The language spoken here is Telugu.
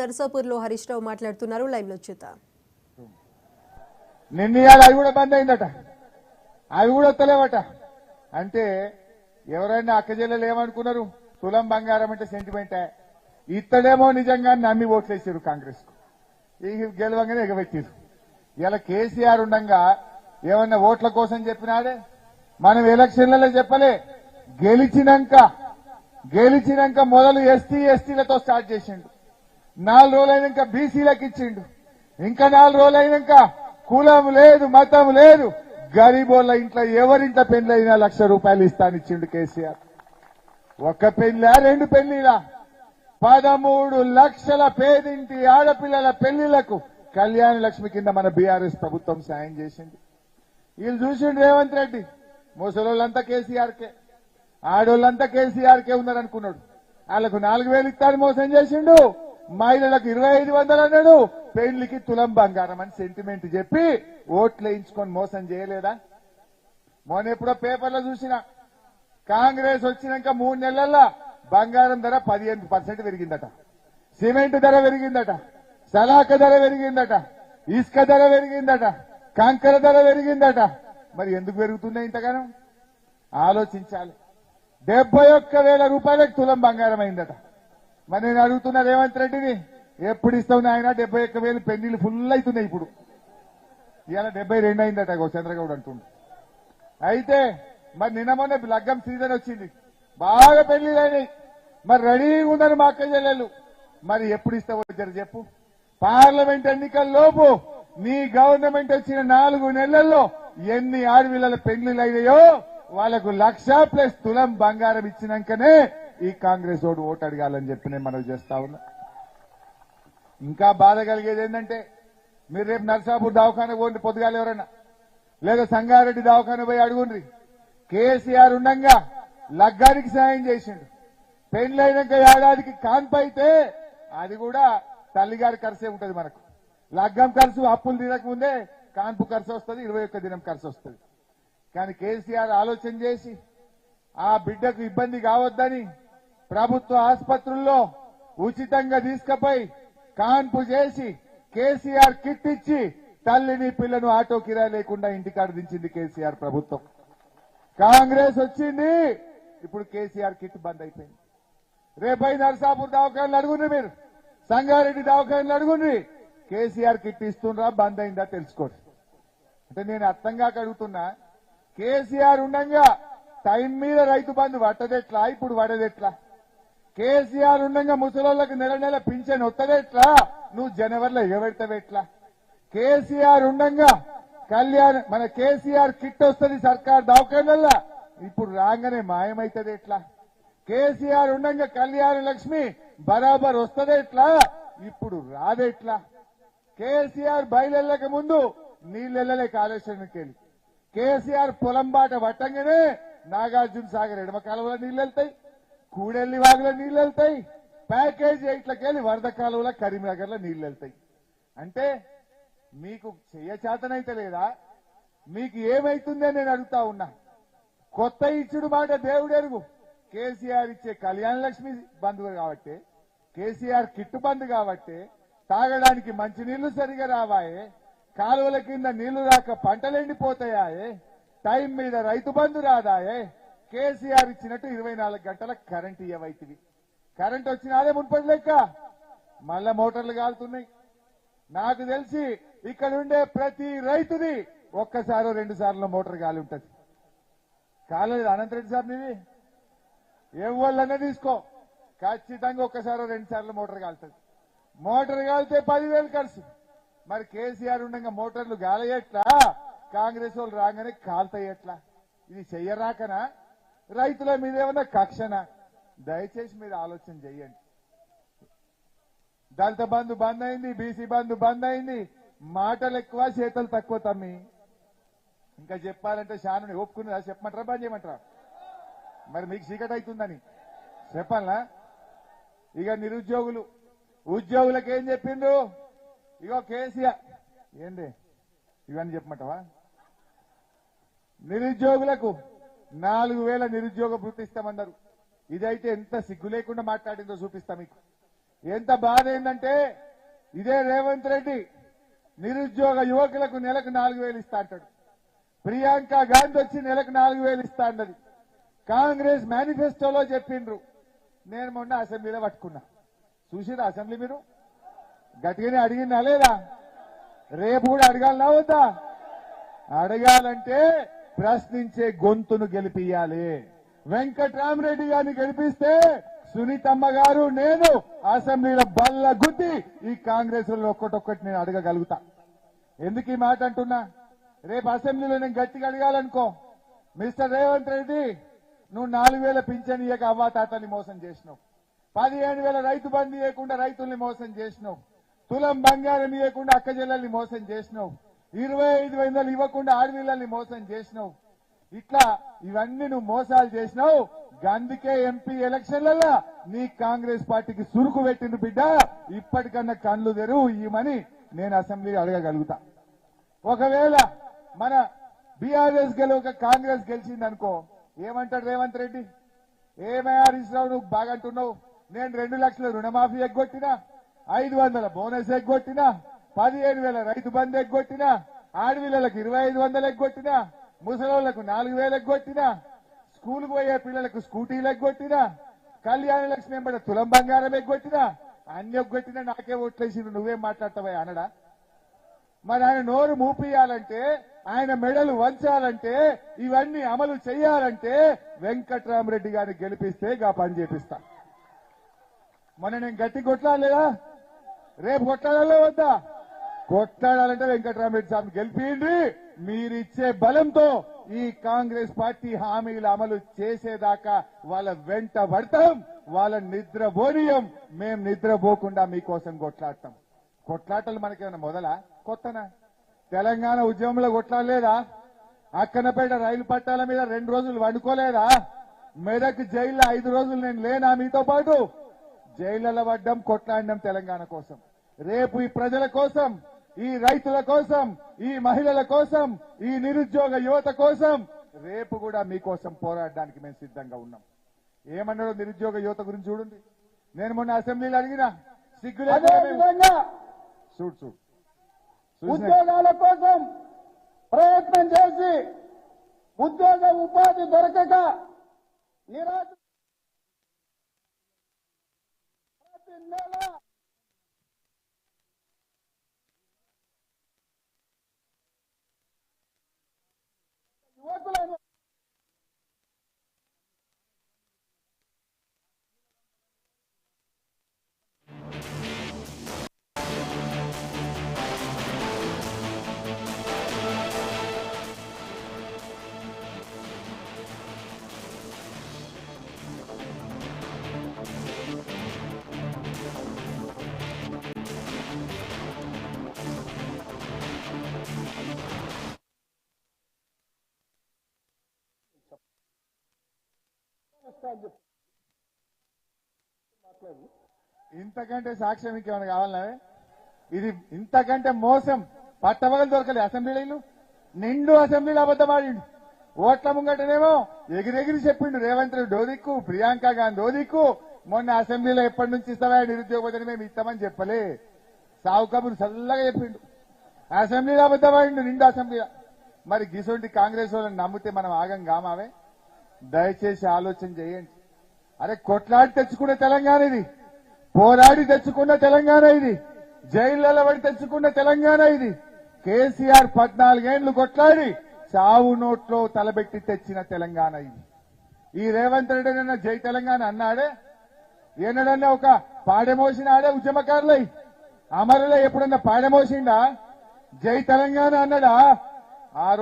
నర్సాపూర్లో హరీష్ రావు మాట్లాడుతున్నారు. లైవ్ లో చూద్దాం. నిన్నయాలు అవి కూడా బంద్ అయిందట, అవి కూడా వస్తలేవట. అంటే ఎవరైనా అక్కజెల్లెలు ఏమనుకున్నారు? తులం బంగారం అంటే సెంటిమెంటే. ఇత్తడేమో నిజంగా నమ్మి ఓట్లేసారు కాంగ్రెస్ కు, ఈ గెలవంగానే ఎగబెట్టారు. ఇలా కేసీఆర్ ఉండంగా ఏమన్నా ఓట్ల కోసం చెప్పినాడే? మనం ఎలక్షన్లలో చెప్పలే. గెలిచినాక మొదలు ఎస్టీలతో స్టార్ట్ చేసిండు. 4 రోజులైనాక బీసీలకు ఇచ్చిండు. ఇంకా 4 రోజులైనాక కులం లేదు, మతం లేదు, గరీబోళ్ళ ఇంట్లో ఎవరింట పెళ్లైనా 1,00,000 రూపాయలు ఇస్తానిచ్చిండు కేసీఆర్. ఒక్క పెళ్లా, 2 పెళ్లిలా? 13 లక్షల పేదింటి ఆడపిల్లల పెళ్లిళ్లకు కళ్యాణ లక్ష్మి కింద మన బీఆర్ఎస్ ప్రభుత్వం సాయం చేసింది. వీళ్ళు చూసిండు రేవంత్ రెడ్డి, ముసలోళ్ళంతా కేసీఆర్కే, ఆడోళ్ళంతా కేసీఆర్కే ఉన్నారనుకున్నాడు. వాళ్ళకు 4,000 ఇస్తాను మోసం చేసిండు, మహిళలకు 2,500 అన్నాడు, పెళ్లికి తులం బంగారం అని సెంటిమెంట్ చెప్పి ఓట్లు వేయించుకొని మోసం చేయలేదా? మొన్న ఎప్పుడో పేపర్లో చూసిన, కాంగ్రెస్ వచ్చినాక 3 నెలల్లో బంగారం ధర 15% పెరిగిందట, సిమెంట్ ధర పెరిగిందట, సలాక ధర పెరిగిందట, ఇసుక ధర పెరిగిందట, కంకర ధర పెరిగిందట. మరి ఎందుకు పెరుగుతున్నాయి ఇంతగానం? ఆలోచించాలి. 71,000 రూపాయలకు తులం బంగారం అయిందట. మరి నేను అడుగుతున్నా రేవంత్ రెడ్డిని, ఎప్పుడు ఇస్తావు నాయన? 71,000 పెళ్లిళ్ళు ఫుల్ అవుతున్నాయి ఇప్పుడు. ఇవాళ 72 అయిందట చంద్రగౌడ్ అంటుండు. అయితే మరి నిన్న మొన్న లగ్గం సీజన్ వచ్చింది, బాగా పెళ్లిళ్ళు అయినాయి. మరి రెడీగా ఉన్నారు మా అక్క చెల్లెళ్ళు. మరి ఎప్పుడు ఇస్తావో జర చెప్పు. పార్లమెంట్ ఎన్నికల లోపు నీ గవర్నమెంట్ వచ్చిన 4 నెలల్లో ఎన్ని ఆడపిల్లల పెళ్లిళ్ళు అయినాయో వాళ్లకు 1,00,000+ తులం బంగారం ఇచ్చినాకనే ఈ కాంగ్రెస్ ఓటు అడగాలని చెప్పి నేను మనవి చేస్తా ఉన్నా. ఇంకా బాధ కలిగేది ఏంటంటే, మీరు రేపు నర్సాపూర్ దవాఖాన పోండి పొద్దుగాలు ఎవరైనా, లేదా సంగారెడ్డి దవాఖాన పోయి అడుగుండ్రి. కేసీఆర్ ఉండంగా లగ్గానికి సాయం చేసిండు. పెళ్లైనాక ఏడాదికి కాన్పు అయితే అది కూడా తల్లిగారి ఖర్చే ఉంటది. మనకు లగ్గం ఖర్చు అప్పులు తినకముందే కాన్పు ఖర్చు వస్తుంది, 21 దినం ఖర్చు వస్తుంది. కానీ కేసీఆర్ ఆలోచన చేసి ఆ బిడ్డకు ఇబ్బంది కావద్దని ప్రభుత్వ ఆసుపత్రుల్లో ఉచితంగా తీసుకుపోయి కాన్పు చేసి కేసీఆర్ కిట్ ఇచ్చి తల్లిని పిల్లను ఆటో కిరాయి లేకుండా ఇంటికాడ దించింది కేసీఆర్ ప్రభుత్వం. కాంగ్రెస్ వచ్చింది, ఇప్పుడు కేసీఆర్ కిట్ బంద్ అయిపోయింది. రేపై నర్సాపూర్ దవాఖానలు అడుగుండ్రి, మీరు సంగారెడ్డి దవాఖానలు అడుగుండ్రి, కేసీఆర్ కిట్ ఇస్తుండ్రా బంద్ అయిందా తెలుసుకోండి. అంటే నేను అర్థం కాక అడుగుతున్నా, కేసీఆర్ ఉండంగా టైం మీద రైతు బంధు పట్టదెట్లా, ఇప్పుడు పడదెట్లా? కేసీఆర్ ఉండంగా ముసలోళ్లకు నెల పింఛన్ వస్తదెట్లా, నువ్వు జనవరిలో ఎగబెడతావెట్లా? కేసీఆర్ ఉండంగా మన కేసీఆర్ కిట్ వస్తుంది సర్కార్ దవాఖానల్లో, ఇప్పుడు రాగానే మాయమైతుంది ఎట్లా? కేసీఆర్ ఉండంగా కళ్యాణ లక్ష్మి బరాబర్ వస్తదెట్లా, ఇప్పుడు రాదెట్లా? కేసీఆర్ బయలుక ముందు నీళ్ళెళ్లలే కాళేశ్వరానికి వెళ్ళి, కేసీఆర్ పొలం బాట పట్టంగానే నాగార్జున సాగర్ ఎడమ కాలువలో నీళ్లు వెళ్తాయి, కూడెల్లి వాగులో నీళ్లు వెళ్తాయి, ప్యాకేజ్ 8లకెళ్ళి వరద కాలువలో కరీంనగర్ లో నీళ్లు వెళ్తాయి. అంటే మీకు చెయ్యచేతనైతే లేదా? మీకు ఏమైతుందని నేను అడుగుతా ఉన్నా. కొత్త ఇచ్చుడు మాట దేవుడెరుగు. కేసీఆర్ ఇచ్చే కళ్యాణ లక్ష్మి బంద్ కాబట్టి, కేసీఆర్ కిట్టు బంద్ కాబట్టి, తాగడానికి మంచినీళ్లు సరిగా రావాయే, కాలువల కింద నీళ్లు రాక పంటలు ఎండిపోతాయాయే, టైం మీద రైతు బంధు రాదాయే, కేసీఆర్ ఇచ్చినట్టు 24 గంటల కరెంట్ ఇవ్వైతివి. కరెంట్ వచ్చినాదే మున్పటి లెక్క, మళ్ళా మోటార్లు కాలుతున్నాయి. నాకు తెలిసి ఇక్కడ ఉండే ప్రతి రైతుది ఒక్కసారో 2 సార్లు మోటార్ గాలి ఉంటది. కాలేదు అనంతరెడ్డి సార్, నీవి ఎవళ్ళన్నా తీసుకో, ఖచ్చితంగా ఒక్కసారో 2 సార్లు మోటార్ కాలుతుంది. మోటార్ కాలితే 10,000 ఖర్చు. మరి కేసీఆర్ ఉండగా మోటార్లు గాలయ్యట్లా, కాంగ్రెస్ వాళ్ళు రాగానే కాల్తాయట్లా? ఇది చెయ్యరాకనా? రైతుల మీద ఏమన్నా కక్షనా? దయచేసి మీరు ఆలోచన చెయ్యండి. దళిత బంధు బంద్ అయింది, బీసీ బంధు బంద్ అయింది, మాటలు ఎక్కువ చేతలు తక్కువ తమ్మి. ఇంకా చెప్పాలంటే శాను ఒప్పుకున్నదా? చెప్పమంటారా బంద్ చేయమంటారా? మరి మీకు చీకటి అవుతుందని చెప్పాలా? ఇక ఉద్యోగులకు ఏం చెప్పిండ్రు? ఇగో కేసీఆర్ ఏంది ఇవన్నీ చెప్పమంటావా? నిరుద్యోగులకు 4,000 నిరుద్యోగ భృతి ఇస్తామన్నారు. ఇదైతే ఎంత సిగ్గు లేకుండా మాట్లాడిందో చూపిస్తా మీకు. ఎంత బాధ ఏంటంటే ఇదే రేవంత్ రెడ్డి నిరుద్యోగ యువకులకు నెలకు 4,000 ఇస్తా అంటాడు. ప్రియాంక గాంధీ వచ్చి నెలకు 4,000 ఇస్తా అన్నది. కాంగ్రెస్ మేనిఫెస్టోలో చెప్పిండ్రు. నేను మొన్న అసెంబ్లీలో పట్టుకున్నా. చూసిరా అసెంబ్లీ మీరు? గట్టిగానే అడిగిందా లేదా? రేపు కూడా అడగాలనా వద్దా? అడగాలంటే ప్రశ్నించే గొంతును గెలిపియాలి. వెంకట్రామరెడ్డి గారిని గెలిపిస్తే సునీతమ్మ గారు నేను అసెంబ్లీలో బల్ల గుద్ది ఈ కాంగ్రెస్ లో ఒక్కటొక్కటి నేను అడగగలుగుతా. ఎందుకు ఈ మాట అంటున్నా? రేపు అసెంబ్లీలో నేను గట్టిగా అడగాలనుకో, మిస్టర్ రేవంత్ రెడ్డి నువ్వు 4,000 పింఛన్ ఇయ్యక అవ్వా తాతని మోసం చేసినావు, 15,000 రైతు బంధు ఇవ్వకుండా రైతుల్ని మోసం చేసినావు, తులం బంగారం ఇవ్వకుండా అక్క చెల్లెల్ని మోసం చేసినావు, 25,000 ఇవ్వకుండా ఆడపిల్లల్ని మోసం చేసినావు. ఇట్లా ఇవన్నీ నువ్వు మోసాలు చేసినావు. అందుకే ఎంపీ ఎలక్షన్లలో నీ కాంగ్రెస్ పార్టీకి సురుకు పెట్టింది బిడ్డ. ఇప్పటికన్నా కళ్ళు తెరువు ఇవ్వమని నేను అసెంబ్లీలో అడగగలుగుతా. ఒకవేళ మన బీఆర్ఎస్ గెలవక కాంగ్రెస్ గెలిచిందనుకో ఏమంటాడు రేవంత్ రెడ్డి? ఏమయ్యా హరీశ్రావు నువ్వు బాగంటున్నావు, నేను 2 లక్షల రుణమాఫీ ఎగ్గొట్టినా, 500 బోనస్ ఎగ్గొట్టినా, 15,000 రైతు బంధు ఎగ్గొట్టినా, ఆడపిల్లలకు 2,500 ఎగ్గొట్టినా, ముసలోళ్లకు 4,000 ఎగ్గొట్టినా, స్కూల్ పోయే పిల్లలకు స్కూటీలు ఎగ్గొట్టినా, కళ్యాణ లక్ష్మి ఎంబడ తులం బంగారం ఎగ్గొట్టినా, అన్ని ఎగ్గొట్టినా నాకే ఓట్లేసి నువ్వేం మాట్లాడతావా అనడా? మరి ఆయన నోరు మూపియాలంటే, ఆయన మెడలు వంచాలంటే, ఇవన్నీ అమలు చేయాలంటే వెంకట్రామరెడ్డి గారిని గెలిపిస్తే గా పని చేపిస్తా. మొన్న నేను గట్టి కొట్లాడలేదా? రేపు కొట్లాడాలో వద్దా? కొట్లాడాలంటే వెంకట్రామరెడ్డి సార్ని గెలిపిండి. మీరిచ్చే బలంతో ఈ కాంగ్రెస్ పార్టీ హామీలు అమలు చేసేదాకా వాళ్ళ వెంట పడతాం, వాళ్ళ నిద్రపోనీయం. మేం నిద్రపోకుండా మీకోసం కొట్లాడతాం. కొట్లాటలు మనకేమైనా మొదలా కొత్తనా? తెలంగాణ ఉద్యమంలో కొట్లాడలేదా? అక్కనపేట రైలు పట్టాల మీద 2 రోజులు వండుకోలేదా? మెదక్ జైల్లో 5 రోజులు నేను లేనా మీతో పాటు? జైళ్లలో పడ్డం, కొట్లాడినాం తెలంగాణ కోసం. రేపు ఈ ప్రజల కోసం, ఈ రైతుల కోసం, ఈ మహిళల కోసం, ఈ నిరుద్యోగ యువత కోసం రేపు కూడా మీకోసం పోరాడడానికి మేము సిద్ధంగా ఉన్నాం. ఏమన్నాడో నిరుద్యోగ యువత గురించి చూడండి. నేను మొన్న అసెంబ్లీలో అడిగినా, సిగ్గులేకుండా చూడు ఉద్యోగాల కోసం ప్రయత్నం చేసి ఉద్యోగ ఉపాధి దొరకక నిరాశ ప్రతి నెల యువకులను ఇంతకంటే సాక్ష్యం ఇంకేమైనా కావాలన్నా? ఇది ఇంతకంటే మోసం పట్టవగలు దొరకలే. అసెంబ్లీలో నిండు అసెంబ్లీలో అబద్దమాడిండు. ఓట్ల ముంగటనేమో ఎగిరెగిరి చెప్పిండు రేవంత్ రెడ్డి ఓదిక్కు, ప్రియాంక గాంధీ ఓదిక్కు. మొన్న అసెంబ్లీలో ఎప్పటి నుంచి ఇస్తావా నిరుద్యోగ మేము ఇస్తామని చెప్పలే. సావు కబురు చల్లగా చెప్పిండు. అసెంబ్లీలో అబద్దమాడిండు నిండు అసెంబ్లీలో. మరి గిసొంటి కాంగ్రెస్ వాళ్ళని నమ్మితే మనం ఆగం కామావే? దయచేసి ఆలోచన చేయండి. అరే కొట్లాడి తెచ్చుకున్న తెలంగాణ ఇది, పోరాడి తెచ్చుకున్న తెలంగాణ ఇది, జైళ్లలో పడి తెచ్చుకున్న తెలంగాణ ఇది. కేసీఆర్ 14 ఏళ్లు కొట్లాడి చావు నోట్లో తలబెట్టి తెచ్చిన తెలంగాణ ఇది. ఈ రేవంత్ రెడ్డి నిన్న జై తెలంగాణ అన్నాడే? ఏనాడన్నా ఒక పాడెమోసినాడే? ఉద్యమకారులై అమరులై ఎప్పుడన్నా పాడెమోసిండా? జై తెలంగాణ అన్నాడా? ఆ